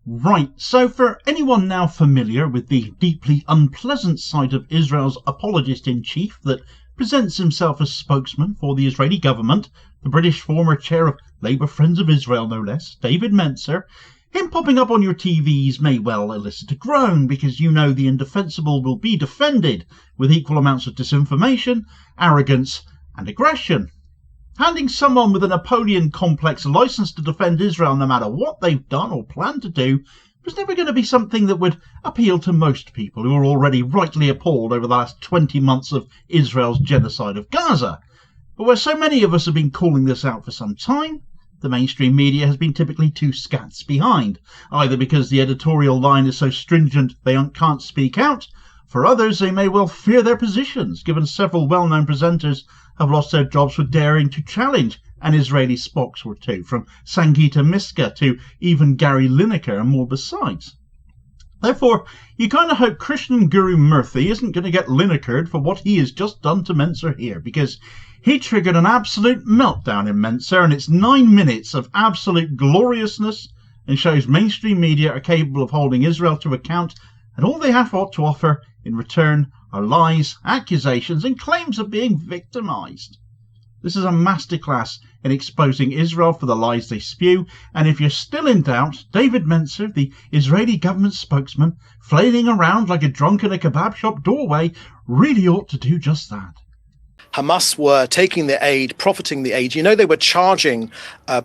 Right, so for anyone now familiar with the deeply unpleasant side of Israel's apologist-in-chief that presents himself as spokesman for the Israeli government, the British former chair of Labour Friends of Israel no less, David Mencer, him popping up on your TVs may well elicit a groan because you know the indefensible will be defended with equal amounts of disinformation, arrogance and aggression. Handing someone with a Napoleon complex license to defend Israel no matter what they've done or plan to do was never going to be something that would appeal to most people who are already rightly appalled over the last 20 months of Israel's genocide of Gaza. But where so many of us have been calling this out for some time, the mainstream media has been typically two scats behind, either because the editorial line is so stringent they can't speak out. For others, they may well fear their positions, given several well-known presenters have lost their jobs for daring to challenge an Israeli spokes or two, from Sangita Miska to even Gary Lineker and more besides. Therefore, you kind of hope Krishnan Guru-Murthy isn't going to get Linekered for what he has just done to Mencer here, because he triggered an absolute meltdown in Mencer, and it's 9 minutes of absolute gloriousness and shows mainstream media are capable of holding Israel to account, and all they have to offer in return are lies, accusations, and claims of being victimised. This is a masterclass in exposing Israel for the lies they spew, and if you're still in doubt, David Mencer, the Israeli government spokesman, flailing around like a drunk in a kebab shop doorway, really ought to do just that. Hamas were taking the aid, profiting the aid. You know, they were charging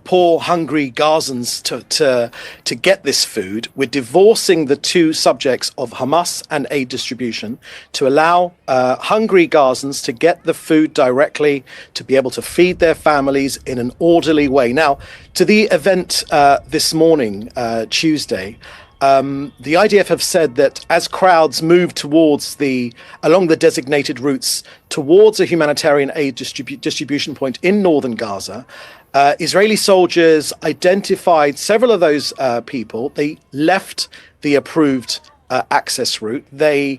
poor, hungry Gazans to get this food. We're divorcing the two subjects of Hamas and aid distribution to allow hungry Gazans to get the food directly, to be able to feed their families in an orderly way. Now, to the event this morning, Tuesday, the IDF have said that as crowds move along the designated routes towards a humanitarian aid distribution point in northern Gaza, Israeli soldiers identified several of those people. They left the approved access route. The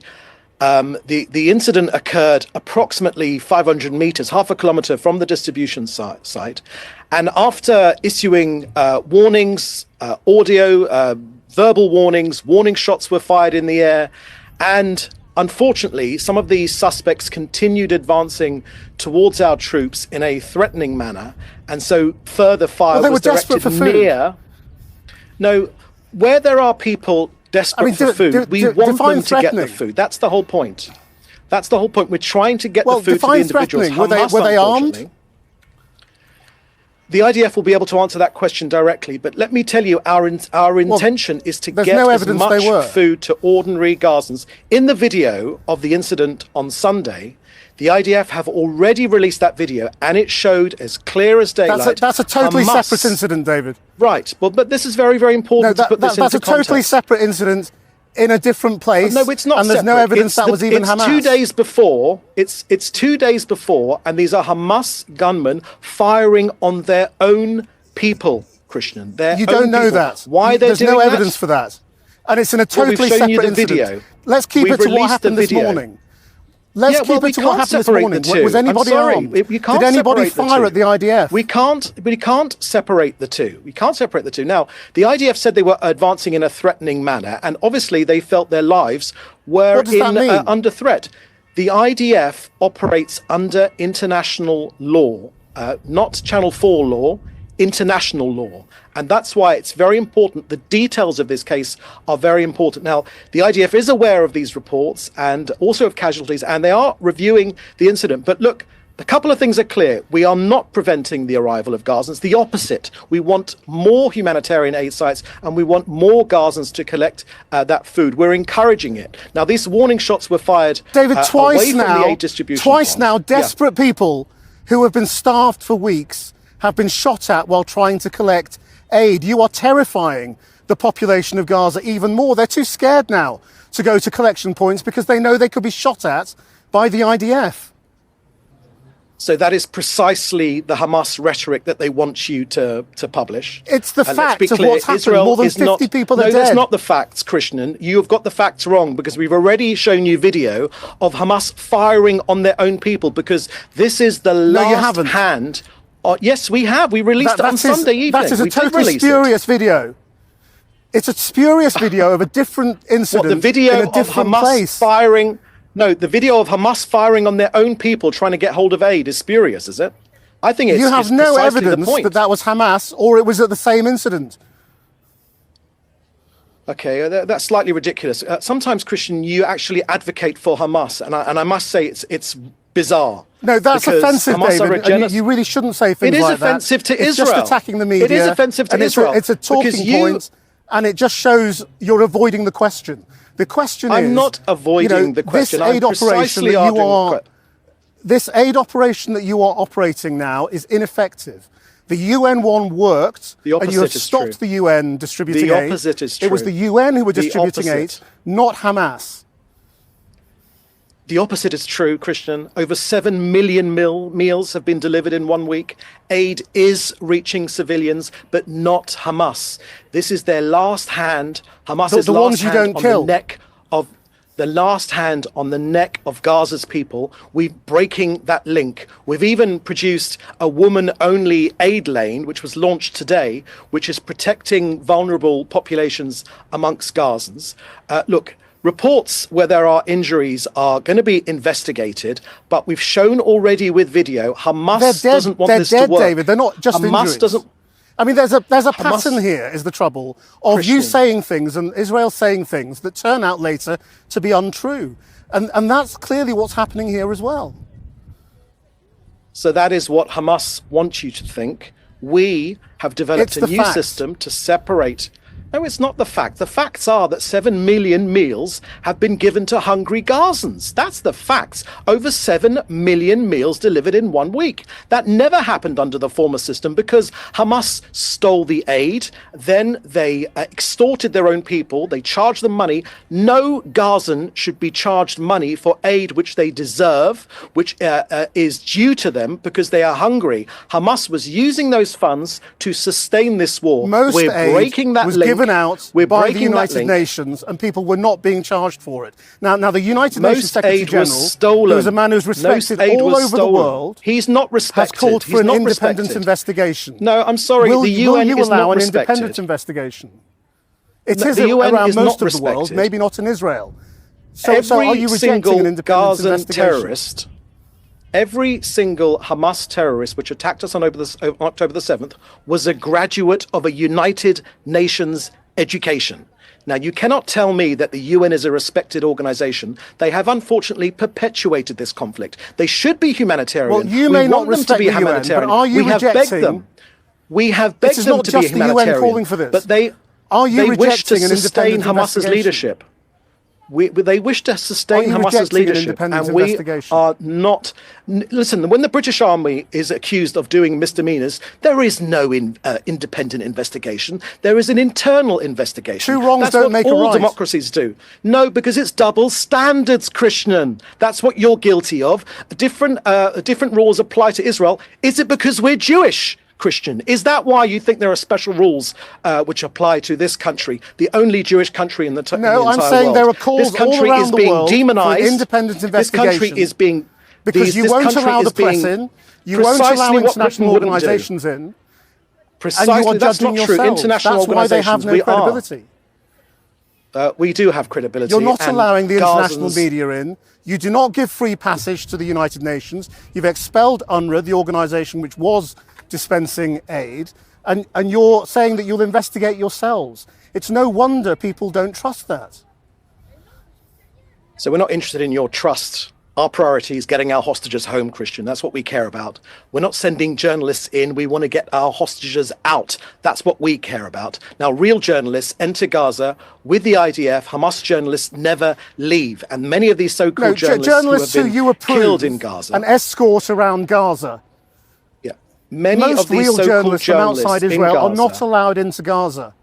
incident occurred approximately 500 meters, half a kilometer from the distribution site. And after issuing warnings, audio, verbal warnings, warning shots were fired in the air, and unfortunately, some of these suspects continued advancing towards our troops in a threatening manner, and so further fire was directed near. No, where there are people desperate for food, we want them to get the food. That's the whole point. That's the whole point. We're trying to get the food to the individuals. Hamas, were they armed? The IDF will be able to answer that question directly, but let me tell you, our intention is to get as much food to ordinary Gazans. In the video of the incident on Sunday, the IDF have already released that video, and it showed as clear as daylight. That's a totally separate incident, David. Right, but this is very, very important to put this into context. That's a totally separate incident in a different place. No, it's not. And there's separate. No evidence that was even Hamas. It's 2 days before. It's 2 days before, and these are Hamas gunmen firing on their own people, Krishnan. You don't know that. Why they're doing that? There's no evidence for that. And it's in a totally separate incident. Video. Let's keep it to what happened this morning. Let's keep it to what happened this morning. Was anybody armed? Did anybody fire at the IDF? We can't separate the two. We can't separate the two. Now, the IDF said they were advancing in a threatening manner, and obviously they felt their lives were under threat. The IDF operates under international law, not Channel 4 law, international law. And that's why it's very important. The details of this case are very important. Now, the IDF is aware of these reports and also of casualties, and they are reviewing the incident. But look, a couple of things are clear. We are not preventing the arrival of Gazans. The opposite. We want more humanitarian aid sites, and we want more Gazans to collect that food. We're encouraging it. Now, these warning shots were fired David, away from the aid distribution. Twice now, desperate people who have been starved for weeks have been shot at while trying to collect aid. You are terrifying the population of Gaza even more. They're too scared now to go to collection points because they know they could be shot at by the IDF. So that is precisely the Hamas rhetoric that they want you to publish. It's the fact of what's happened. Israel more than 50 people are dead. No, that's not the facts, Krishnan. You have got the facts wrong, because we've already shown you video of Hamas firing on their own people, because this is the last hand. Yes, we have. We released it on Sunday evening. That is a totally spurious video. It's a spurious video of a different incident What, the video in a of different Hamas place. firing? No, the video of Hamas firing on their own people trying to get hold of aid is spurious, is it? I think You have it's no precisely the evidence point. that that was Hamas or it was at the same incident. Okay, that's slightly ridiculous. Sometimes, Christian, you actually advocate for Hamas, and I must say it's bizarre. No, that's because offensive, Hamas are a David. And you really shouldn't say things It is like that. offensive to It's Israel. just attacking the media. It is offensive to and Israel. It's a talking point, and it just shows you're avoiding the question. The question is... I'm not avoiding the question. This aid I'm operation precisely that you arguing are... This aid operation that you are operating now is ineffective. The UN one worked, The opposite and you have is stopped true. the UN distributing aid. The opposite is true. It was the UN who were The distributing aid, opposite. not Hamas. The opposite is true, Christian. Over 7 million meals have been delivered in 1 week. Aid is reaching civilians, but not Hamas. This is their last hand. Hamas's The last ones you hand don't on kill. the neck of the last hand on the neck of Gaza's people. We're breaking that link. We've even produced a woman-only aid lane, which was launched today, which is protecting vulnerable populations amongst Gazans. Look, reports where there are injuries are going to be investigated, but we've shown already with video Hamas doesn't want this to work. David. They're not just Hamas injuries. doesn't. I mean, there's a pattern here, is the trouble, of Christian. you saying things and Israel saying things that turn out later to be untrue. And that's clearly what's happening here as well. So that is what Hamas wants you to think. We have developed It's a the new fact. system to separate. No, it's not the fact. The facts are that 7 million meals have been given to hungry Gazans. That's the facts. Over 7 million meals delivered in 1 week. That never happened under the former system because Hamas stole the aid. Then they extorted their own people. They charged them money. No Gazan should be charged money for aid which they deserve, which is due to them because they are hungry. Hamas was using those funds to sustain this war. Most We're aid breaking that was link. given out We're by the breaking that United link. Nations, and people were not being charged for it. Now the United Most Nations Secretary aid General, was stolen. who is a man who's Most respected aid all was over stolen. the world, He's not respected. has called for He's an not independent respected. investigation. No, I'm sorry. Will The UN you is allow not an respected. independent investigation? It No, is the UN around is most not of the world, respected. maybe not in Israel. So Every are you rejecting single an independent Gazan investigation? terrorist, every single Hamas terrorist which attacked us on October the 7th was a graduate of a United Nations education. Now, you cannot tell me that the UN is a respected organization. They have unfortunately perpetuated this conflict. They should be humanitarian. Well, you may we not want them to be respect the UN, humanitarian. but are you we have begged rejecting- them. We have begged is them not to be just the UN humanitarian. calling for this. But they Are you they wish to rejecting an sustain independent Hamas's investigation? leadership. They wish to Are sustain you Hamas's rejecting an leadership, independent and we investigation? are not. Listen, when the British Army is accused of doing misdemeanors, there is no independent investigation. There is an internal investigation. Two wrongs That's don't what make a all right. democracies do. No, because it's double standards, Krishnan. That's what you're guilty of. Different rules apply to Israel. Is it because we're Jewish? Christian, is that why you think there are special rules which apply to this country, the only Jewish country in the entire world? No, I'm saying there are calls this country all around is the being world demonized. for independent This country investigation. is being Because you this won't country allow is the press being in, you won't allow precisely what international Britain wouldn't do. organisations in, Precisely, and you are that's judging not true. yourselves. International That's why they have organisations, no we credibility. we do have credibility. You're not and allowing the international Gazans- media in. You do not give free passage to the United Nations. You've expelled UNRWA, the organisation which was dispensing aid, and you're saying that you'll investigate yourselves. It's no wonder people don't trust that. So we're not interested in your trust. Our priority is getting our hostages home, Christian. That's what we care about. We're not sending journalists in. We want to get our hostages out. That's what we care about. Now, real journalists enter Gaza with the IDF. Hamas journalists never leave. And many of these so-called journalists who have been killed in Gaza. and escort around Gaza. Yeah. Many Most of these real so-called journalists from outside in Israel are Gaza- not allowed into Gaza.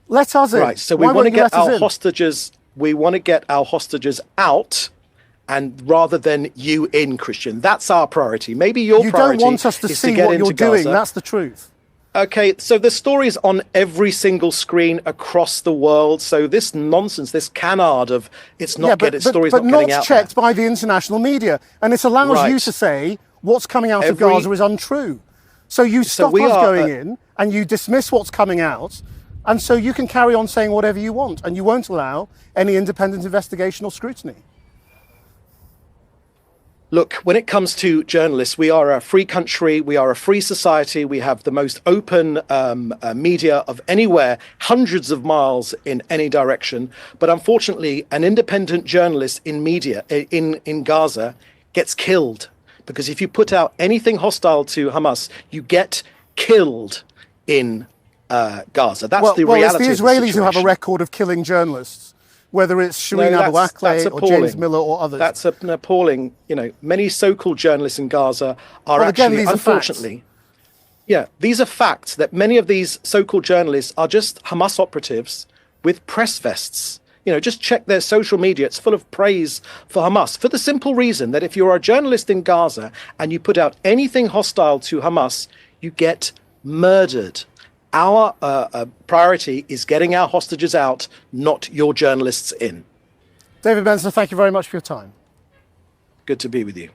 Let us in. Right, so we Why want to won't you get let us our in? hostages. We want to get our hostages out, and rather than you in, Christian. That's our priority. Maybe your You priority don't want us to is see to get what into you're doing. Gaza. That's the truth. Okay, so the story's on every single screen across the world. So this nonsense, this canard of it's not story's but not getting out checked there. by the international media, and it allows you Right. to say what's coming out of Every- Gaza is untrue. So you stop we us are, going in, and you dismiss what's coming out, And so you can carry on saying whatever you want, and you won't allow any independent investigation or scrutiny. Look, when it comes to journalists, we are a free country, we are a free society, we have the most open media of anywhere, hundreds of miles in any direction. But unfortunately, an independent journalist in media, in Gaza, gets killed. Because if you put out anything hostile to Hamas, you get killed in Gaza. That's the reality. It's the Israelis who have a record of killing journalists, whether it's Shireen Abu Akleh or James Miller or others. That's an appalling, many so-called journalists in Gaza are actually, unfortunately, these are facts that many of these so-called journalists are just Hamas operatives with press vests. Just check their social media. It's full of praise for Hamas for the simple reason that if you're a journalist in Gaza and you put out anything hostile to Hamas, you get murdered. Our priority is getting our hostages out, not your journalists in. David Mencer, thank you very much for your time. Good to be with you.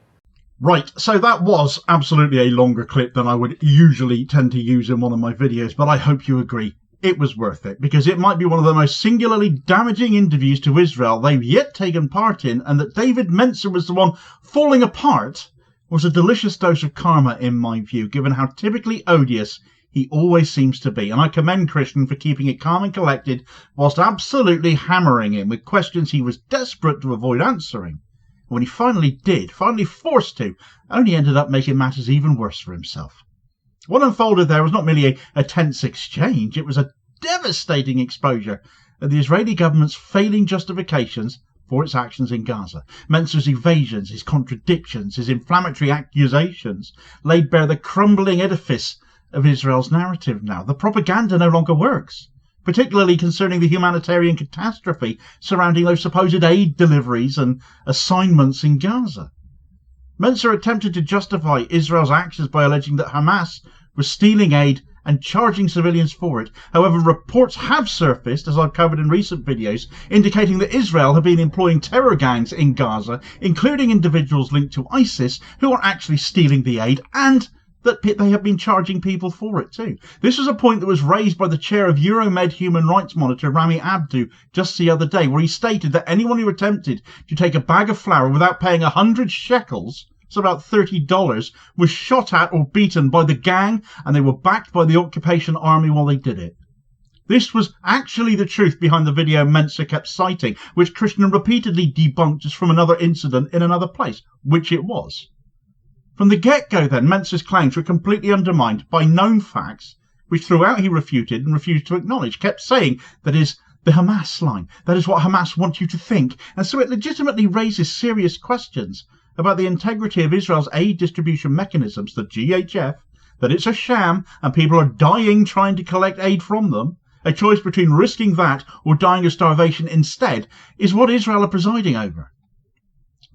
Right, so that was absolutely a longer clip than I would usually tend to use in one of my videos, but I hope you agree it was worth it, because it might be one of the most singularly damaging interviews to Israel they've yet taken part in, and that David Mencer was the one falling apart was a delicious dose of karma in my view, given how typically odious he always seems to be. And I commend Krishnan for keeping it calm and collected whilst absolutely hammering him with questions he was desperate to avoid answering. When he finally forced to, only ended up making matters even worse for himself. What unfolded there was not merely a tense exchange, it was a devastating exposure of the Israeli government's failing justifications for its actions in Gaza. Mencer's evasions, his contradictions, his inflammatory accusations laid bare the crumbling edifice of Israel's narrative now. The propaganda no longer works, particularly concerning the humanitarian catastrophe surrounding those supposed aid deliveries and assignments in Gaza. Mencer attempted to justify Israel's actions by alleging that Hamas was stealing aid and charging civilians for it. However, reports have surfaced, as I've covered in recent videos, indicating that Israel have been employing terror gangs in Gaza, including individuals linked to ISIS, who are actually stealing the aid, and that they have been charging people for it too. This was a point that was raised by the chair of Euromed human rights monitor Rami Abdu just the other day, where he stated that anyone who attempted to take a bag of flour without paying 100 shekels, so about $30, was shot at or beaten by the gang, and they were backed by the occupation army while they did it. This was actually the truth behind the video Mencer kept citing, which Krishnan repeatedly debunked as from another incident in another place, which it was. From the get-go, then, Mencer's claims were completely undermined by known facts, which throughout he refuted and refused to acknowledge, kept saying that is the Hamas line, that is what Hamas wants you to think, and so it legitimately raises serious questions about the integrity of Israel's aid distribution mechanisms, the GHF, that it's a sham and people are dying trying to collect aid from them. A choice between risking that or dying of starvation instead is what Israel are presiding over.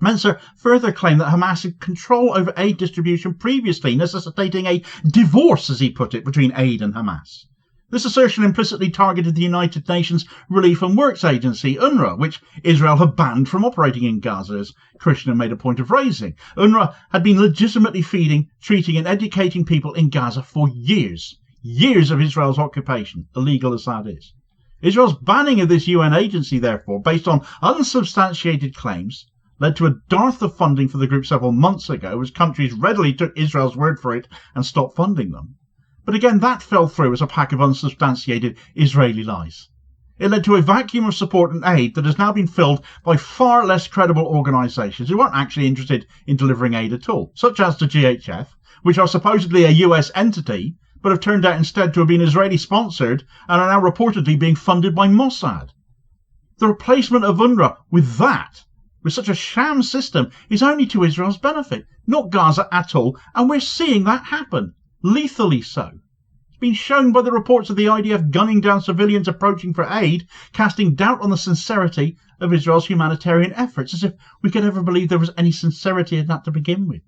Mencer further claimed that Hamas had control over aid distribution previously, necessitating a divorce, as he put it, between aid and Hamas. This assertion implicitly targeted the United Nations Relief and Works Agency, UNRWA, which Israel had banned from operating in Gaza, as Krishnan made a point of raising. UNRWA had been legitimately feeding, treating and educating people in Gaza for years. Years of Israel's occupation, illegal as that is. Israel's banning of this UN agency, therefore, based on unsubstantiated claims, led to a dearth of funding for the group several months ago, as countries readily took Israel's word for it and stopped funding them. But again, that fell through as a pack of unsubstantiated Israeli lies. It led to a vacuum of support and aid that has now been filled by far less credible organisations who aren't actually interested in delivering aid at all, such as the GHF, which are supposedly a US entity, but have turned out instead to have been Israeli-sponsored and are now reportedly being funded by Mossad. The replacement of UNRWA with such a sham system, is only to Israel's benefit, not Gaza at all, and we're seeing that happen, lethally so. It's been shown by the reports of the IDF gunning down civilians approaching for aid, casting doubt on the sincerity of Israel's humanitarian efforts, as if we could ever believe there was any sincerity in that to begin with.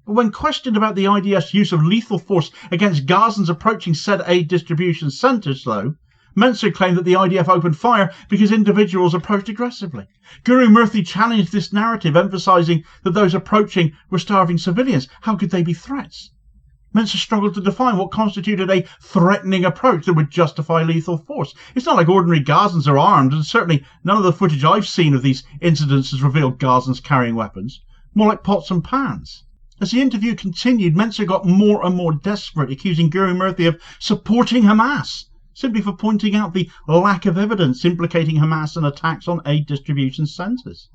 But when questioned about the IDF's use of lethal force against Gazans approaching said aid distribution centres, though, Mencer claimed that the IDF opened fire because individuals approached aggressively. Guru-Murthy challenged this narrative, emphasising that those approaching were starving civilians. How could they be threats? Mencer struggled to define what constituted a threatening approach that would justify lethal force. It's not like ordinary Gazans are armed, and certainly none of the footage I've seen of these incidents has revealed Gazans carrying weapons. More like pots and pans. As the interview continued, Mencer got more and more desperate, accusing Guru-Murthy of supporting Hamas, simply for pointing out the lack of evidence implicating Hamas in attacks on aid distribution centres.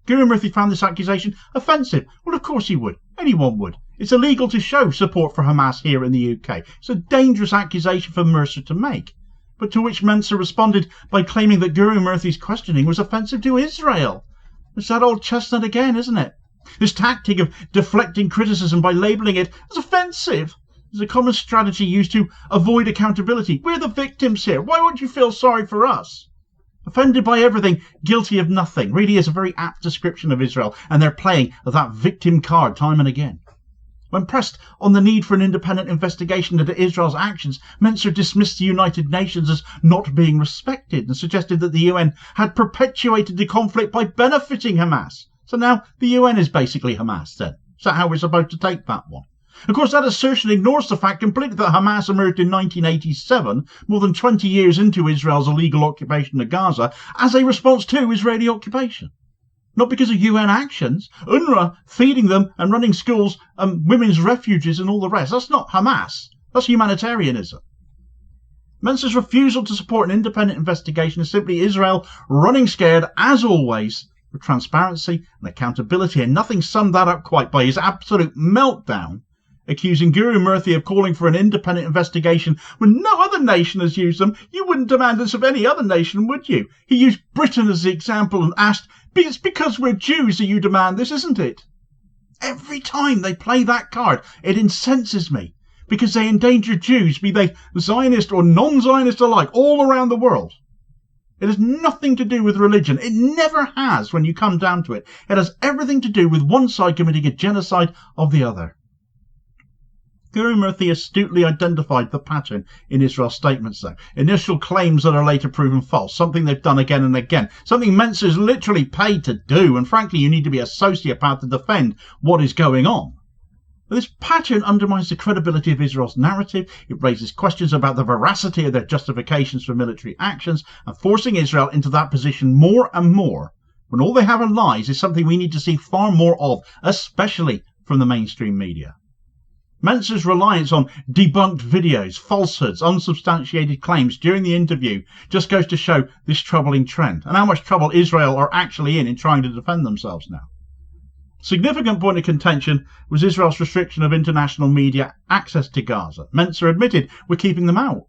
Guru-Murthy found this accusation offensive. Well, of course he would. Anyone would. It's illegal to show support for Hamas here in the UK. It's a dangerous accusation for Mencer to make. But to which Mencer responded by claiming that Guru-Murthy's questioning was offensive to Israel. It's that old chestnut again, isn't it? This tactic of deflecting criticism by labelling it as offensive is a common strategy used to avoid accountability. We're the victims here. Why won't you feel sorry for us? Offended by everything, guilty of nothing, really is a very apt description of Israel, and they're playing that victim card time and again. When pressed on the need for an independent investigation into Israel's actions, Mencer dismissed the United Nations as not being respected and suggested that the UN had perpetuated the conflict by benefiting Hamas. So now the UN is basically Hamas then. Is that how we're supposed to take that one? Of course, that assertion ignores the fact completely that Hamas emerged in 1987, more than 20 years into Israel's illegal occupation of Gaza, as a response to Israeli occupation. Not because of UN actions, UNRWA feeding them and running schools and women's refuges and all the rest. That's not Hamas. That's humanitarianism. Mencer's refusal to support an independent investigation is simply Israel running scared, as always, for transparency and accountability, and nothing summed that up quite by his absolute meltdown, accusing Guru-Murthy of calling for an independent investigation when no other nation has used them. You wouldn't demand this of any other nation, would you? He used Britain as the example and asked, it's because we're Jews that you demand this, isn't it? Every time they play that card, it incenses me, because they endanger Jews, be they Zionist or non-Zionist alike, all around the world. It has nothing to do with religion. It never has when you come down to it. It has everything to do with one side committing a genocide of the other. Guru-Murthy astutely identified the pattern in Israel's statements, though. Initial claims that are later proven false, something they've done again and again, something Mencer's literally paid to do, and frankly you need to be a sociopath to defend what is going on. But this pattern undermines the credibility of Israel's narrative. It raises questions about the veracity of their justifications for military actions, and forcing Israel into that position more and more, when all they have in lies, is something we need to see far more of, especially from the mainstream media. Mencer's reliance on debunked videos, falsehoods, unsubstantiated claims during the interview just goes to show this troubling trend, and how much trouble Israel are actually in trying to defend themselves now. Significant point of contention was Israel's restriction of international media access to Gaza. Mencer admitted we're keeping them out.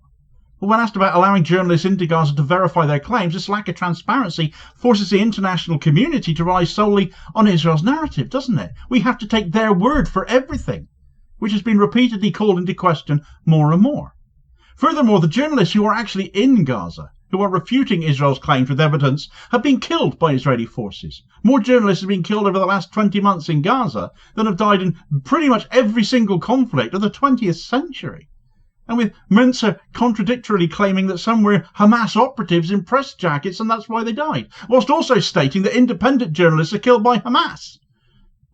But when asked about allowing journalists into Gaza to verify their claims, this lack of transparency forces the international community to rely solely on Israel's narrative, doesn't it? We have to take their word for everything, which has been repeatedly called into question more and more. Furthermore, the journalists who are actually in Gaza, who are refuting Israel's claims with evidence, have been killed by Israeli forces. More journalists have been killed over the last 20 months in Gaza than have died in pretty much every single conflict of the 20th century. And with Mencer contradictorily claiming that some were Hamas operatives in press jackets and that's why they died, whilst also stating that independent journalists are killed by Hamas.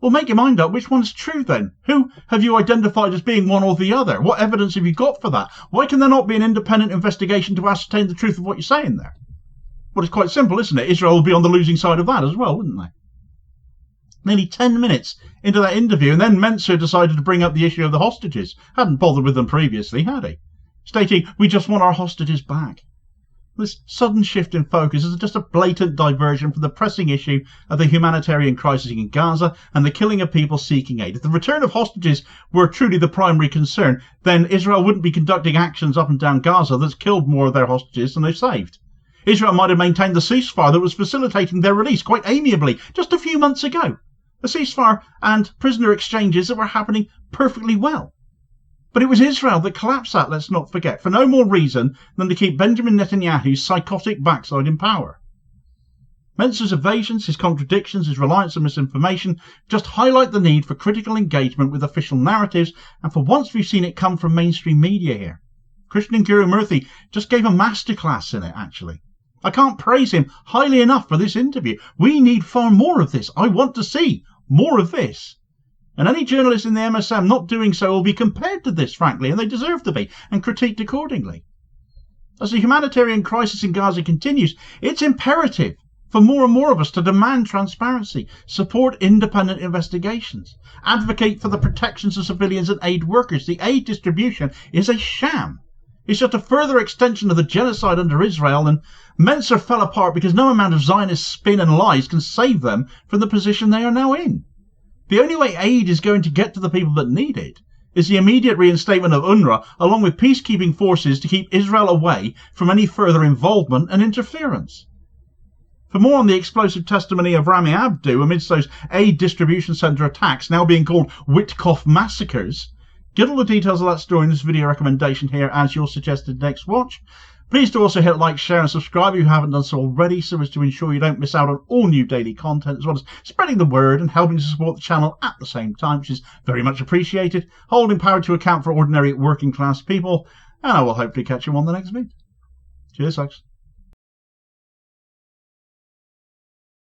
Well, make your mind up, which one's true then? Who have you identified as being one or the other? What evidence have you got for that? Why can there not be an independent investigation to ascertain the truth of what you're saying there? Well, it's quite simple, isn't it? Israel will be on the losing side of that as well, wouldn't they? Nearly 10 minutes into that interview, and then Mencer decided to bring up the issue of the hostages. Hadn't bothered with them previously, had he? Stating, we just want our hostages back. This sudden shift in focus is just a blatant diversion from the pressing issue of the humanitarian crisis in Gaza and the killing of people seeking aid. If the return of hostages were truly the primary concern, then Israel wouldn't be conducting actions up and down Gaza that's killed more of their hostages than they've saved. Israel might have maintained the ceasefire that was facilitating their release quite amiably just a few months ago. A ceasefire and prisoner exchanges that were happening perfectly well. But it was Israel that collapsed that, let's not forget, for no more reason than to keep Benjamin Netanyahu's psychotic backside in power. Mencer's evasions, his contradictions, his reliance on misinformation just highlight the need for critical engagement with official narratives, and for once we've seen it come from mainstream media here. Krishnan Guru-Murthy just gave a masterclass in it, actually. I can't praise him highly enough for this interview. We need far more of this. I want to see more of this. And any journalist in the MSM not doing so will be compared to this, frankly, and they deserve to be, and critiqued accordingly. As the humanitarian crisis in Gaza continues, it's imperative for more and more of us to demand transparency, support independent investigations, advocate for the protections of civilians and aid workers. The aid distribution is a sham. It's just a further extension of the genocide under Israel, and Mencer fell apart because no amount of Zionist spin and lies can save them from the position they are now in. The only way aid is going to get to the people that need it is the immediate reinstatement of UNRWA, along with peacekeeping forces to keep Israel away from any further involvement and interference. For more on the explosive testimony of Rami Abdu amidst those aid distribution centre attacks now being called Witkoff massacres, get all the details of that story in this video recommendation here as your suggested next watch. Please do also hit like, share and subscribe if you haven't done so already, so as to ensure you don't miss out on all new daily content, as well as spreading the word and helping to support the channel at the same time, which is very much appreciated, holding power to account for ordinary working class people, and I will hopefully catch you on the next video. Cheers, folks.